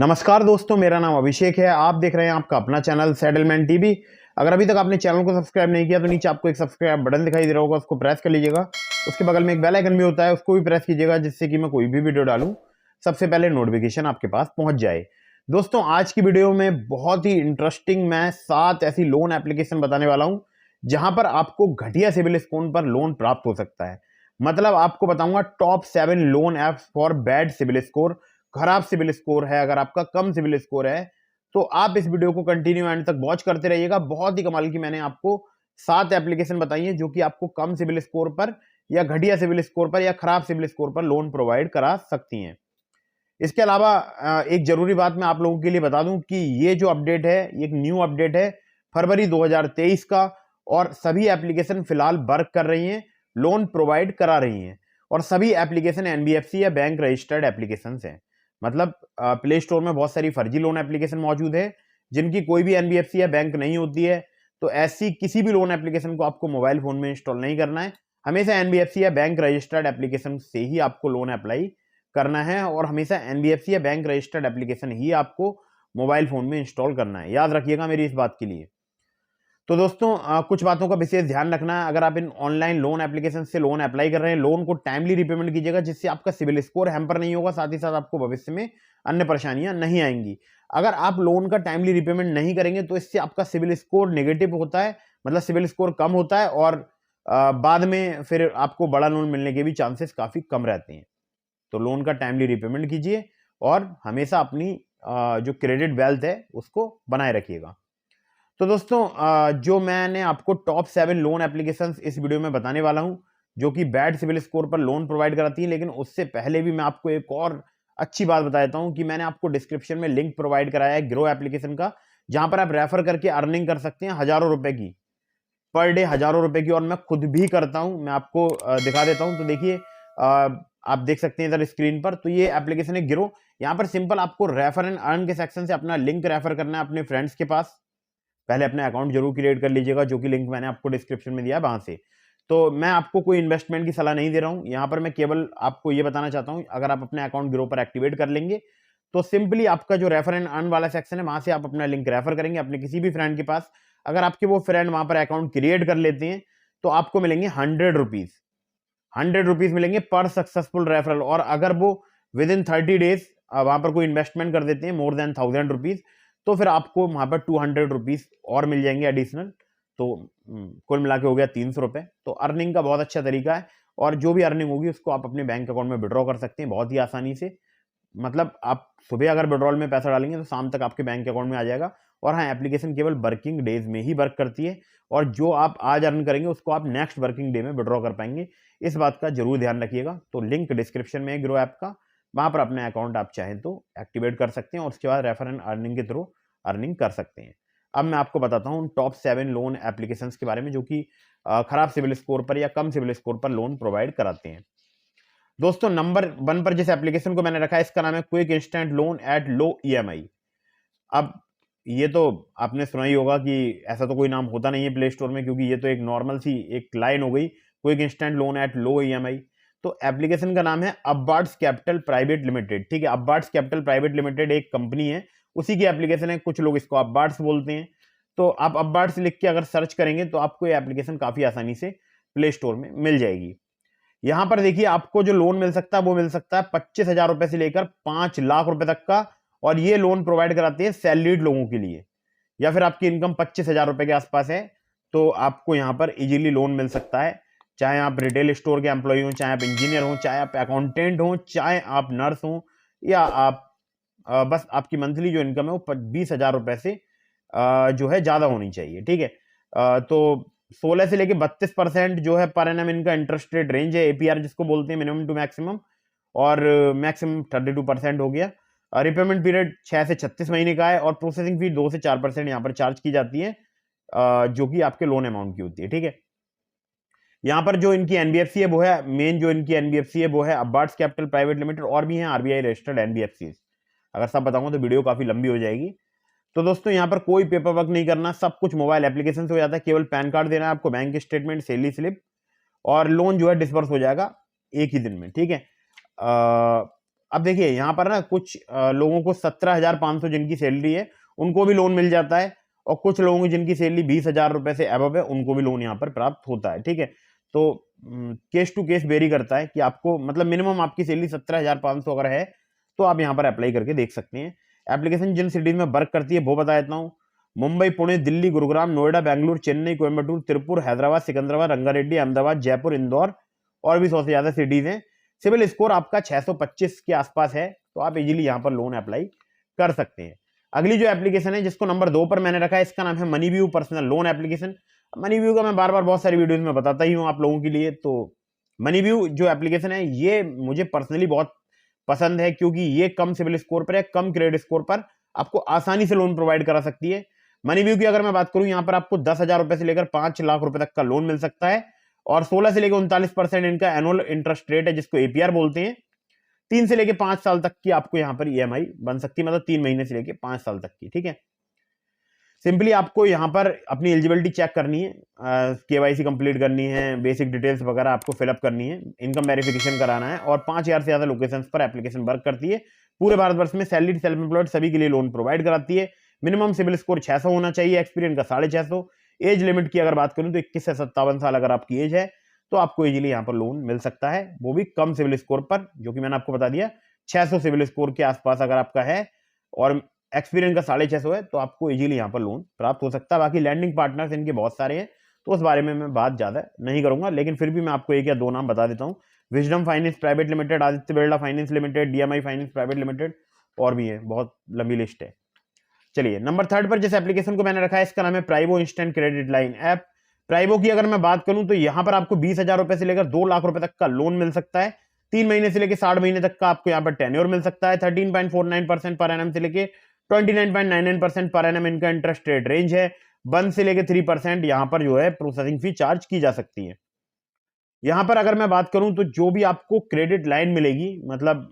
नमस्कार दोस्तों, मेरा नाम अभिषेक है। आप देख रहे हैं आपका अपना चैनल सेटलमेंट टीवी। अगर अभी तक आपने चैनल को सब्सक्राइब नहीं किया तो नीचे आपको एक सब्सक्राइब बटन दिखाई दे रहा होगा, उसको प्रेस कर लीजिएगा। उसके बगल में एक बेल आइकन भी होता है, उसको भी प्रेस कीजिएगा, जिससे कि मैं कोई भी वीडियो डालूं सबसे पहले नोटिफिकेशन आपके पास पहुंच जाए। दोस्तों, आज की वीडियो में बहुत ही इंटरेस्टिंग मैं 7 ऐसी लोन एप्लीकेशन बताने वाला हूं जहां पर आपको घटिया सिविल स्कोर पर लोन प्राप्त हो सकता है। मतलब आपको बताऊंगा top 7 loan apps for bad civil score. खराब सिविल स्कोर है, अगर आपका कम सिविल स्कोर है तो आप इस वीडियो को कंटिन्यू एंड तक वॉच करते रहिएगा। बहुत ही कमाल की मैंने आपको 7 एप्लीकेशन बताई है जो कि आपको कम सिविल स्कोर पर या घटिया सिविल स्कोर पर या खराब सिविल स्कोर पर लोन प्रोवाइड करा सकती हैं। इसके अलावा एक जरूरी बात मैं आप लोगों के लिए बता दूं कि ये जो अपडेट है, ये एक न्यू अपडेट है फरवरी 2023 का, और सभी एप्लीकेशन फिलहाल वर्क कर रही हैं, लोन प्रोवाइड करा रही हैं, और सभी एप्लीकेशन एनबीएफसी या बैंक रजिस्टर्ड एप्लीकेशन हैं। मतलब प्ले स्टोर में बहुत सारी फर्जी लोन एप्लीकेशन मौजूद है जिनकी कोई भी एनबीएफसी या बैंक नहीं होती है। तो ऐसी किसी भी लोन एप्लीकेशन को आपको मोबाइल फोन में इंस्टॉल नहीं करना है। हमेशा एनबीएफसी या बैंक रजिस्टर्ड एप्लीकेशन से ही आपको लोन अप्लाई करना है, और हमेशा एनबीएफसी या बैंक रजिस्टर्ड एप्लीकेशन ही आपको मोबाइल फोन में इंस्टॉल करना है। याद रखिएगा मेरी इस बात के लिए। तो दोस्तों, कुछ बातों का विशेष ध्यान रखना है। अगर आप इन ऑनलाइन लोन एप्लीकेशन से लोन अप्लाई कर रहे हैं, लोन को टाइमली रिपेमेंट कीजिएगा, जिससे आपका सिविल स्कोर हैम्पर नहीं होगा, साथ ही साथ आपको भविष्य में अन्य परेशानियां नहीं आएंगी। अगर आप लोन का टाइमली रिपेमेंट नहीं करेंगे तो इससे आपका सिविल स्कोर नेगेटिव होता है, मतलब सिविल स्कोर कम होता है, और बाद में फिर आपको बड़ा लोन मिलने के भी चांसेस काफी कम रहते हैं। तो लोन का टाइमली रिपेमेंट कीजिए और हमेशा अपनी जो क्रेडिट वेल्थ है उसको बनाए रखिएगा। तो दोस्तों, जो मैंने आपको टॉप 7 लोन एप्लीकेशंस इस वीडियो में बताने वाला हूं जो कि बैड सिविल स्कोर पर लोन प्रोवाइड कराती है, लेकिन उससे पहले भी मैं आपको एक और अच्छी बात बता देता हूं कि मैंने आपको डिस्क्रिप्शन में लिंक प्रोवाइड कराया है ग्रो एप्लीकेशन का, जहां पर आप रेफर करके अर्निंग कर सकते हैं हजारों रुपए की, पर डे हजारों रुपए की। और मैं खुद भी करता हूं, मैं आपको दिखा देता हूं। तो देखिए, आप देख सकते हैं इधर स्क्रीन पर। तो ये एप्लीकेशन है ग्रो। यहाँ पर सिंपल आपको रेफर एंड अर्न के सेक्शन से अपना लिंक रेफर करना है अपने फ्रेंड्स के पास। पहले अपना अकाउंट जरूर क्रिएट कर लीजिएगा, जो कि लिंक मैंने आपको डिस्क्रिप्शन में दिया है वहां से। तो मैं आपको कोई इन्वेस्टमेंट की सलाह नहीं दे रहा हूं, यहां पर मैं केवल आपको ये बताना चाहता हूं, अगर आप अपने अकाउंट ग्रो पर एक्टिवेट कर लेंगे तो सिंपली आपका जो रेफर एंड अर्न वाला सेक्शन है वहां से आप अपना लिंक रेफर करेंगे अपने किसी भी फ्रेंड के पास। अगर आपके वो फ्रेंड वहां पर अकाउंट क्रिएट कर लेते हैं तो आपको मिलेंगे 100 रुपीज। 100 रुपीज मिलेंगे पर सक्सेसफुल रेफरल। और अगर वो विद इन 30 डेज वहां पर कोई इन्वेस्टमेंट कर देते हैं मोर देन 1000 रुपीज, तो फिर आपको वहां पर 200 रुपीज और मिल जाएंगे एडिशनल। तो कुल मिला के हो गया 300 रुपए। तो अर्निंग का बहुत अच्छा तरीका है, और जो भी अर्निंग होगी उसको आप अपने बैंक अकाउंट में विड्रॉ कर सकते हैं बहुत ही आसानी से। मतलब आप सुबह अगर विड्रॉल में पैसा डालेंगे तो शाम तक आपके बैंक अकाउंट में आ जाएगा। और हाँ, एप्लीकेशन केवल वर्किंग डेज में ही वर्क करती है, और जो आप आज अर्न करेंगे उसको आप नेक्स्ट वर्किंग डे में विड्रॉ कर पाएंगे। इस बात का जरूर ध्यान रखिएगा। तो लिंक डिस्क्रिप्शन में है ग्रो ऐप का, वहां पर अपने अकाउंट आप चाहें तो एक्टिवेट कर सकते हैं, और उसके बाद रेफर एंड अर्निंग के थ्रू अर्निंग कर सकते हैं। अब मैं आपको बताता हूं टॉप 7 लोन एप्लीकेशंस के बारे में जो कि खराब सिविल स्कोर पर या कम सिविल स्कोर पर लोन प्रोवाइड कराते हैं। दोस्तों, नंबर 1 पर जिस एप्लीकेशन को मैंने रखा है इसका नाम है quick instant loan at low EMI. अब ये तो आपने सुना ही होगा कि ऐसा तो कोई नाम होता नहीं है प्ले स्टोर में, क्योंकि ये तो एक नॉर्मल सी एक लाइन हो गई, quick instant loan at low EMI. तो एप्लीकेशन का नाम है अब्बार्ड्स कैपिटल प्राइवेट लिमिटेड। ठीक है, अब्बार्ड्स कैपिटल प्राइवेट लिमिटेड एक कंपनी है, उसी की एप्लीकेशन है। कुछ लोग इसको अब्बार्ड्स बोलते हैं। तो आप अब्बार्ड्स लिख के अगर सर्च करेंगे तो आपको ये एप्लीकेशन काफी आसानी से प्ले स्टोर में मिल जाएगी। यहां पर देखिए, आपको जो लोन मिल सकता है वो मिल सकता है 25,000 रुपए से लेकर 5 लाख रुपए तक का। और ये लोन प्रोवाइड कराते हैं सैलरीड लोगों के लिए, या फिर आपकी इनकम 25,000 रुपए के आसपास है तो आपको यहां पर इजीली लोन मिल सकता है। चाहे आप रिटेल स्टोर के एम्प्लॉय हो, चाहे आप इंजीनियर हो, चाहे आप अकाउंटेंट हो, चाहे आप नर्स हो, या आप बस आपकी मंथली जो इनकम है वो 20,000 रुपए से जो है ज्यादा होनी चाहिए। ठीक है, तो 16 से लेके 32% जो है पर एनम इनका इंटरेस्ट रेट रेंज है, एपीआर जिसको बोलते हैं, मिनिमम टू मैक्सिमम। और मैक्सिमम 32% हो गया। रिपेमेंट पीरियड 6 से 36 महीने का है, और प्रोसेसिंग फी 2 से 4% यहाँ पर चार्ज की जाती है, जो कि आपके लोन अमाउंट की होती है। ठीक है, यहाँ पर जो इनकी एनबीएफसी है वो है मेन, जो इनकी एनबीएफसी है वो है अब्बार्ड्स कैपिटल प्राइवेट लिमिटेड, और भी है आरबीआई रजिस्टर्ड एनबीएफसी। अगर सब बताऊंगा तो वीडियो काफी लंबी हो जाएगी। तो दोस्तों, यहाँ पर कोई पेपर वर्क नहीं करना, सब कुछ मोबाइल एप्लीकेशन से हो जाता है। केवल पैन कार्ड देना है आपको, बैंक स्टेटमेंट, सैलरी स्लिप, और लोन जो है डिस्बर्स हो जाएगा एक ही दिन में। ठीक है, अब देखिए यहाँ पर ना कुछ लोगों को 17,500 जिनकी सैलरी है उनको भी लोन मिल जाता है, और कुछ लोगों की जिनकी सैलरी 20,000 रुपए से अबव है उनको भी लोन यहाँ पर प्राप्त होता है। ठीक है, तो केस टू केस वेरी करता है कि आपको मतलब मिनिमम आपकी सैलरी 17,500 अगर है तो आप यहाँ पर अप्लाई करके देख सकते हैं। एप्लीकेशन जिन सिटीज में वर्क करती है वो बता देता हूँ। मुंबई, पुणे, दिल्ली, गुरुग्राम, नोएडा, बेंगलुरु, चेन्नई, कोयम्बटूर, तिरुपुर, हैदराबाद, सिकंदराबाद, रंगारेड्डी, अहमदाबाद, जयपुर, इंदौर और भी 100 से ज्यादा सिटीज हैं। सिविल स्कोर आपका 625 के आसपास है तो आप इजीली यहाँ पर लोन अप्लाई कर सकते हैं। अगली जो एप्लीकेशन है जिसको नंबर 2 पर मैंने रखा है, इसका नाम है MoneyView personal loan application. MoneyView का मैं बार बार बहुत सारी वीडियोस में बताता ही हूँ आप लोगों के लिए। तो मनीव्यू जो एप्लीकेशन है ये मुझे पर्सनली बहुत पसंद है, क्योंकि ये कम सिविल स्कोर पर है, कम क्रेडिट स्कोर पर आपको आसानी से लोन प्रोवाइड करा सकती है। मनीव्यू की अगर मैं बात करूं, यहाँ पर आपको 10,000 रुपए से लेकर 5 लाख रुपए तक का लोन मिल सकता है, और 16 से लेकर 39% इनका एनुअल इंटरेस्ट रेट है जिसको एपीआर बोलते हैं। 3 से लेकर 5 साल तक की आपको यहाँ पर ईएमआई बन सकती है, मतलब 3 महीने से लेकर 5 साल तक की। ठीक है, सिंपली आपको यहाँ पर अपनी एलिजिबिलिटी चेक करनी है, केवाईसी कंप्लीट करनी है, बेसिक डिटेल्स वगैरह आपको फिलअप करनी है, इनकम वेरिफिकेशन कराना है, और 5,000 से ज्यादा लोकेशंस पर एप्लीकेशन वर्क करती है। पूरे भारतवर्ष में सैलरीड सेल्फ एम्प्लॉयड सभी के लिए लोन प्रोवाइड कराती है। मिनिमम सिविल स्कोर 600 होना चाहिए, एक्सपीरियंस का 650। एज लिमिट की अगर बात करूं तो 21 से 57 साल अगर आपकी एज है तो आपको इजीली यहाँ पर लोन मिल सकता है, वो भी कम सिविल स्कोर पर, जो कि मैंने आपको बता दिया 600 सिविल स्कोर के आसपास अगर आपका है और एक्सपीरियंस का 650 है तो आपको इजीली यहाँ पर लोन प्राप्त हो सकता है। बाकी लैंडिंग पार्टनर्स इनके बहुत सारे हैं तो उस बारे में मैं बात ज्यादा नहीं करूंगा, लेकिन फिर भी मैं आपको 1 या 2 नाम बता देता हूँ। Wisdom finance private limited, Aditya Birla finance limited, DMI finance private limited, और भी है, बहुत लंबी लिस्ट है। चलिए नंबर 3 पर जिस एप्लीकेशन को मैंने रखा है इसका नाम है प्राइबो इंस्टेंट क्रेडिट लाइन ऐप। प्राइबो की अगर मैं बात करूं तो यहां पर आपको 20,000 रुपए से लेकर 2 लाख रुपए तक का लोन मिल सकता है। 3 महीने से लेकर 60 महीने तक का आपको यहां पर टेन्योर मिल सकता है। 13.49% पर एनएम से लेकर 29.99% पर एनएम इनका इंटरेस्ट रेट रेंज है। 1 से लेकर 3% यहां पर जो है प्रोसेसिंग फी चार्ज की जा सकती है। यहां पर अगर मैं बात करूं तो जो भी आपको क्रेडिट लाइन मिलेगी, मतलब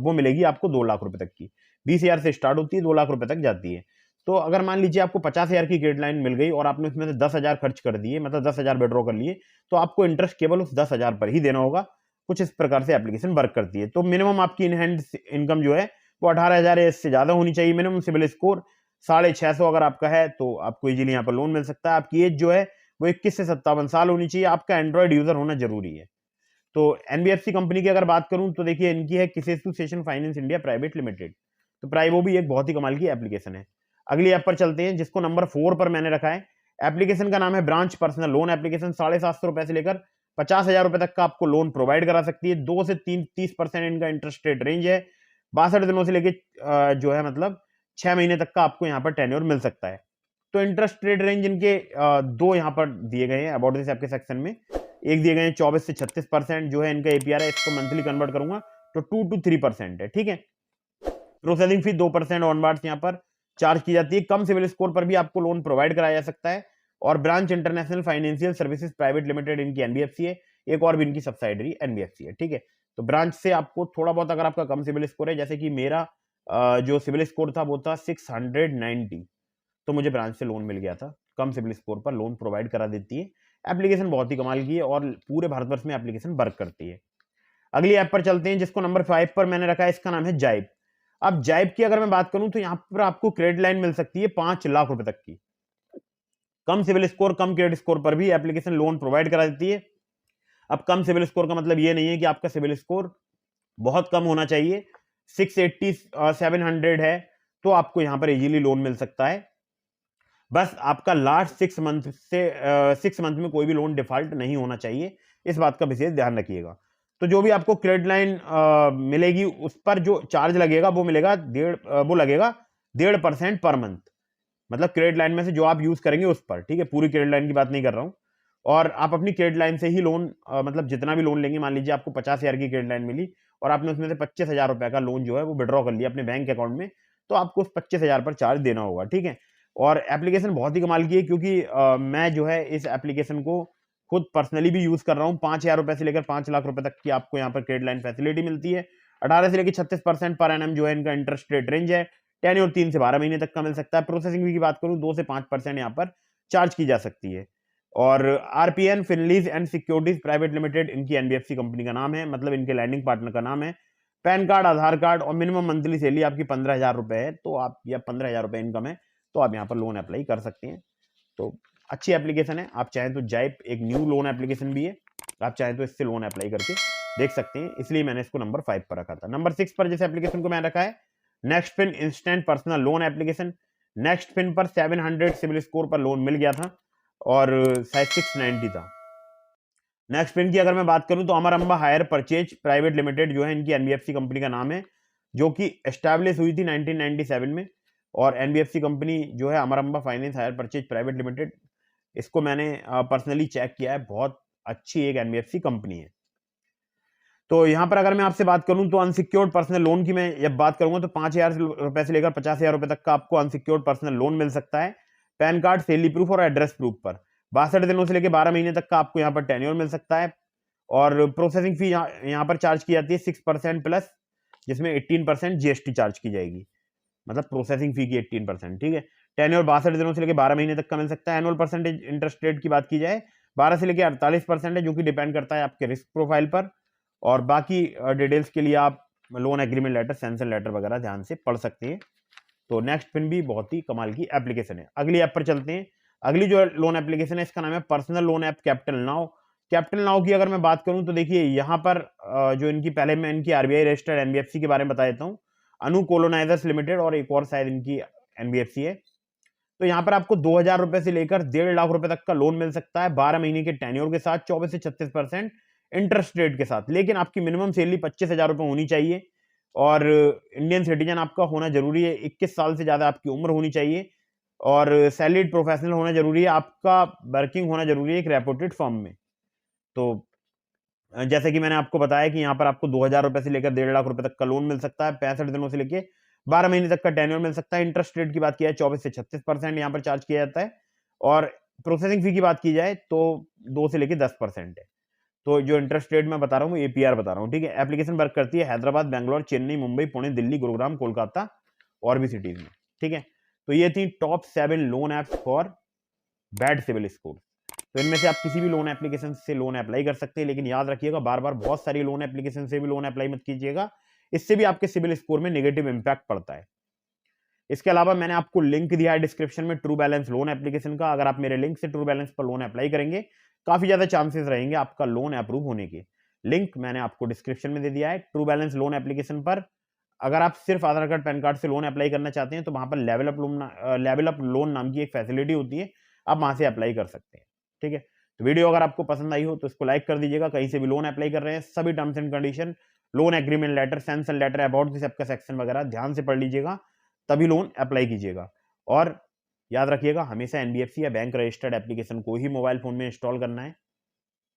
वो मिलेगी आपको 2 लाख रुपए तक की। 20,000 से स्टार्ट होती है, 2 लाख रुपए तक जाती है। तो अगर मान लीजिए आपको 50,000 की क्रेडिट लाइन मिल गई और आपने उसमें से 10,000 खर्च कर दिए, मतलब 10,000 विड्रॉ कर लिए, तो आपको इंटरेस्ट केवल उस 10,000 पर ही देना होगा। कुछ इस प्रकार से एप्लीकेशन वर्क करती है। तो मिनिमम आपकी इन हैंड इनकम जो है वो 18,000 या इससे ज्यादा होनी चाहिए। मिनिमम सिविल स्कोर 650 अगर आपका है तो आपको इजीली यहाँ पर लोन मिल सकता है। आपकी एज जो है वो 21 से 57 साल होनी चाहिए। आपका एंड्रॉइड यूजर होना जरूरी है। तो एनबीएफसी कंपनी की अगर बात करूं तो देखिए इनकी है किसेसु सेशन फाइनेंस इंडिया प्राइवेट लिमिटेड। तो प्राइवो भी एक बहुत ही कमाल की एप्लीकेशन है। अगली ऐप पर चलते हैं जिसको नंबर 4 पर मैंने रखा है। एप्लीकेशन का नाम है ब्रांच पर्सनल लोन एप्लीकेशन। 750 रुपए से लेकर 50,000 रुपए तक का आपको लोन प्रोवाइड करा सकती है। 2 से 30% इनका इंटरेस्ट रेट रेंज है। 62 दिनों से लेकर जो है मतलब 6 महीने तक का आपको यहाँ पर टेन्योर मिल सकता है। तो इंटरेस्ट रेट रेंज इनके 2 यहाँ पर दिए गए हैं अबाउट दिस ऐप के सेक्शन में। एक दिए गए हैं 24 से 36% जो है इनका एपीआर है। इसको मंथली कन्वर्ट करूंगा तो 2 to 3% है। ठीक है, प्रोसेसिंग फी 2% ऑनवार्ड्स यहाँ पर चार्ज की जाती है। कम सिविल स्कोर पर भी आपको लोन प्रोवाइड कराया जा सकता है। और branch international financial services private limited इनकी एनबीएफसी है। एक और भी इनकी सब्सिडरी एनबीएफसी है। ठीक है, तो ब्रांच से आपको थोड़ा बहुत अगर आपका कम सिविल स्कोर है, जैसे कि मेरा जो सिविल स्कोर था वो था 690, तो मुझे ब्रांच से लोन मिल गया था। कम सिविल स्कोर पर लोन प्रोवाइड करा देती है। एप्लीकेशन बहुत ही कमाल की है और पूरे भारतवर्ष में एप्लीकेशन वर्क करती है। अगली ऐप पर चलते हैं जिसको नंबर 5 पर मैंने रखा है। इसका नाम है जाइब। अब जाइब की अगर मैं बात करूं तो यहां पर आपको क्रेडिट लाइन मिल सकती है 5 लाख रुपए तक की। कम सिविल स्कोर, कम क्रेडिट स्कोर पर भी एप्लीकेशन लोन प्रोवाइड करा देती है। अब कम सिविल स्कोर का मतलब ये नहीं है कि आपका सिविल स्कोर बहुत कम होना चाहिए। 680 700 है तो आपको यहां पर इजीली लोन मिल सकता है। बस आपका लास्ट 6 मंथ में कोई भी लोन डिफॉल्ट नहीं होना चाहिए, इस बात का विशेष ध्यान रखिएगा। तो जो भी आपको क्रेडिट लाइन मिलेगी उस पर जो चार्ज लगेगा वो लगेगा 1.5% पर मंथ, मतलब क्रेडिट लाइन में से जो आप यूज करेंगे उस पर। ठीक है, पूरी क्रेडिट लाइन की बात नहीं कर रहा हूं। और आप अपनी क्रेडिट लाइन से ही लोन मतलब जितना भी लोन लेंगे, मान लीजिए आपको 50,000 की क्रेडिट लाइन मिली और आपने उसमें से 25,000 रुपए का लोन जो है वो विड्रॉ कर लिया अपने बैंक अकाउंट में, तो आपको उस 25,000 पर चार्ज देना होगा। ठीक है, और एप्लीकेशन बहुत ही कमाल की है क्योंकि मैं जो है इस एप्लीकेशन को खुद पर्सनली भी यूज कर रहा हूँ। 5,000 रुपए से लेकर 5 लाख रुपए तक की आपको यहाँ पर क्रेडिट लाइन फैसिलिटी मिलती है। 18 से लेकर 36% पर एनएम जो है इनका इंटरेस्ट रेट रेंज है। टेन्योर 3 से 12 महीने तक का मिल सकता है। प्रोसेसिंग फी की बात करूं 2 से 5% यहाँ पर चार्ज की जा सकती है। और RPN Finlease and securities private limited इनकी एनबीएफसी कंपनी का नाम है, मतलब इनके लैंडिंग पार्टनर का नाम है। पैन कार्ड, आधार कार्ड और मिनिमम मंथली सैलरी आपकी 15,000 रुपये है तो आप, या 15,000 रुपये इनकम है तो आप यहाँ पर लोन अप्लाई कर सकते हैं। तो अच्छी एप्लीकेशन है, आप चाहें तो जाइप एक न्यू लोन एप्लीकेशन भी है, आप चाहें तो इससे लोन अप्लाई करके देख सकते हैं, इसलिए मैंने इसको नंबर 5 पर रखा था। नंबर 6 पर जिस एप्लीकेशन को मैंने रखा है next pin instant personal loan application. Next pin पर 700 सिविल स्कोर पर लोन मिल गया था और शायद 690 था। नेक्स्ट पिन की अगर मैं बात करूं तो Amar Amba hire purchase private limited जो है इनकी एनबीएफसी कंपनी का नाम है, जो कि एस्टैब्लिश हुई थी 1997 में। और एनबीएफसी कंपनी जो है Amar Amba finance hire purchase private limited, इसको मैंने पर्सनली चेक किया है, बहुत अच्छी एक एनबीएफसी कंपनी है। तो यहां पर अगर मैं आपसे बात करूं तो अनसिक्योर्ड पर्सनल लोन की मैं जब बात करूंगा तो 5,000 रुपए से लेकर 50,000 रुपए तक का आपको अनसिक्योर्ड पर्सनल लोन मिल सकता है। पैन कार्ड, सैलरी प्रूफ और एड्रेस प्रूफ पर 62 दिनों से लेकर 12 महीने तक का आपको यहाँ पर टेन्योर मिल सकता है। और प्रोसेसिंग फी यहाँ पर चार्ज की जाती है 6% प्लस, जिसमें 18% जीएसटी चार्ज की जाएगी, मतलब प्रोसेसिंग फी की 18%। ठीक है, टेन्योर 62 दिनों से लेकर 12 महीने तक का मिल सकता है। एनुअल परसेंटेज इंटरेस्ट रेट की बात की जाए 12 से लेकर 48% है, जो कि डिपेंड करता है आपके रिस्क प्रोफाइल पर। और बाकी डिटेल्स के लिए आप loan agreement letter, sanction letter वगैरह ध्यान से पढ़ सकते हैं। तो नेक्स्ट पिन भी बहुत ही कमाल की एप्लीकेशन है। अगली ऐप पर चलते हैं। अगली जो लोन एप्लीकेशन है इसका नाम है personal loan app capital now. Capital now की अगर मैं बात करूं तो देखिए यहाँ पर जो इनकी, पहले मैं इनकी आरबीआई रजिस्टर्ड एनबीएफसी के बारे में बता देता हूँ, अनु कोलोनाइजर्स लिमिटेड, और एक और शायद इनकी एनबीएफसी है। तो यहाँ पर आपको 2,000 रुपए से लेकर 1.5 लाख रुपए तक का लोन मिल सकता है 12 महीने के टेन्योर के साथ, 24 से 36% इंटरेस्ट रेट के साथ। लेकिन आपकी मिनिमम सैलरी 25,000 रुपए होनी चाहिए और इंडियन सिटीजन आपका होना जरूरी है, 21 साल से ज्यादा आपकी उम्र होनी चाहिए और सैलरीड प्रोफेशनल होना जरूरी है, आपका वर्किंग होना जरूरी है एक रेपुटेड फर्म में। तो जैसे कि मैंने आपको बताया कि यहाँ पर आपको 2,000 रुपए से लेकर 1.5 लाख रुपए तक का लोन मिल सकता है, 65 दिनों से लेकर 12 महीने तक का टेन्योर मिल सकता है। इंटरेस्ट रेट की बात की जाए 24 से 36% यहाँ पर चार्ज किया जाता है और प्रोसेसिंग फी की बात की जाए तो 2 से लेकर 10% है। तो जो इंटरेस्ट रेट मैं बता रहा हूँ एपीआर बता रहा हूँ। ठीक है, एप्लीकेशन वर्क करती है हैदराबाद, बेंगलोर, चेन्नई, मुंबई, पुणे, दिल्ली, गुरुग्राम, कोलकाता और भी सिटीज में। ठीक है, तो ये थी top 7 loan apps for bad civil score. तो इनमें से आप किसी भी लोन एप्लीकेशन से लोन अप्लाई कर सकते हैं, लेकिन याद रखिएगा बार बार बहुत सारी लोन एप्लीकेशन से भी लोन अप्लाई मत कीजिएगा, इससे भी आपके सिविल स्कोर में नेगेटिव इंपैक्ट पड़ता है। इसके अलावा मैंने आपको लिंक दिया है डिस्क्रिप्शन में ट्रू बैलेंस लोन एप्लीकेशन का, अगर आप मेरे लिंक से ट्रू बैलेंस पर लोन अप्लाई करेंगे काफी ज्यादा चांसेस रहेंगे आपका लोन अप्रूव होने के। लिंक मैंने आपको डिस्क्रिप्शन में दे दिया है ट्रू बैलेंस लोन एप्लीकेशन पर। अगर आप सिर्फ आधार कार्ड, पैन कार्ड से लोन अप्लाई करना चाहते हैं तो वहां पर लेवल अप लोन नाम की एक फैसिलिटी होती है, आप वहां से अप्लाई कर सकते हैं। ठीक है, तो वीडियो अगर आपको पसंद आई हो तो इसको लाइक कर दीजिएगा। कहीं से भी लोन अप्लाई कर रहे हैं सभी terms and condition, loan agreement letter, sanction letter, about this आपका सेक्शन वगैरह ध्यान से पढ़ लीजिएगा, तभी लोन अप्लाई कीजिएगा। और याद रखिएगा हमेशा एनबीएफसी या बैंक रजिस्टर्ड एप्लीकेशन को ही मोबाइल फोन में इंस्टॉल करना है,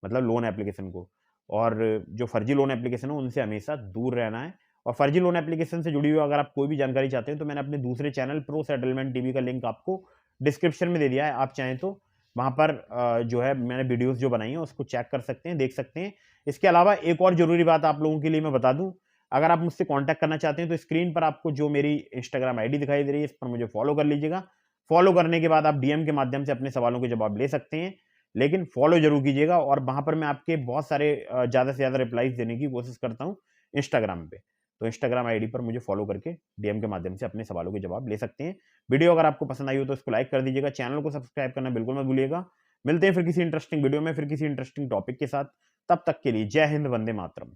मतलब लोन एप्लीकेशन को, और जो फर्जी लोन एप्लीकेशन है उनसे हमेशा दूर रहना है। और फर्जी लोन एप्लीकेशन से जुड़ी हुई अगर आप कोई भी जानकारी चाहते हैं तो मैंने अपने दूसरे चैनल प्रो सेटलमेंट टीवी का लिंक आपको डिस्क्रिप्शन में दे दिया है, आप चाहें तो वहां पर जो है मैंने वीडियोस जो बनाई है उसको चेक कर सकते हैं, देख सकते हैं। इसके अलावा एक और जरूरी बात आप लोगों के लिए मैं बता दूं, अगर आप मुझसे कांटेक्ट करना चाहते हैं तो स्क्रीन पर आपको जो मेरी इंस्टाग्राम आईडी दिखाई दे रही है इस पर मुझे फॉलो कर लीजिएगा। फॉलो करने के बाद आप डीएम के माध्यम से अपने सवालों के जवाब ले सकते हैं, लेकिन फॉलो जरूर कीजिएगा। और वहां पर मैं आपके बहुत सारे ज्यादा से ज्यादा रिप्लाईज देने की कोशिश करता हूँ इंस्टाग्राम पे, तो इंस्टाग्राम आईडी पर मुझे फॉलो करके डीएम के माध्यम से अपने सवालों के जवाब ले सकते हैं। वीडियो अगर आपको पसंद आई हो तो इसको लाइक कर दीजिएगा, चैनल को सब्सक्राइब करना बिल्कुल मत भूलिएगा। मिलते हैं फिर किसी इंटरेस्टिंग वीडियो में, फिर किसी इंटरेस्टिंग टॉपिक के साथ, तब तक के लिए जय हिंद, वंदे मातरम।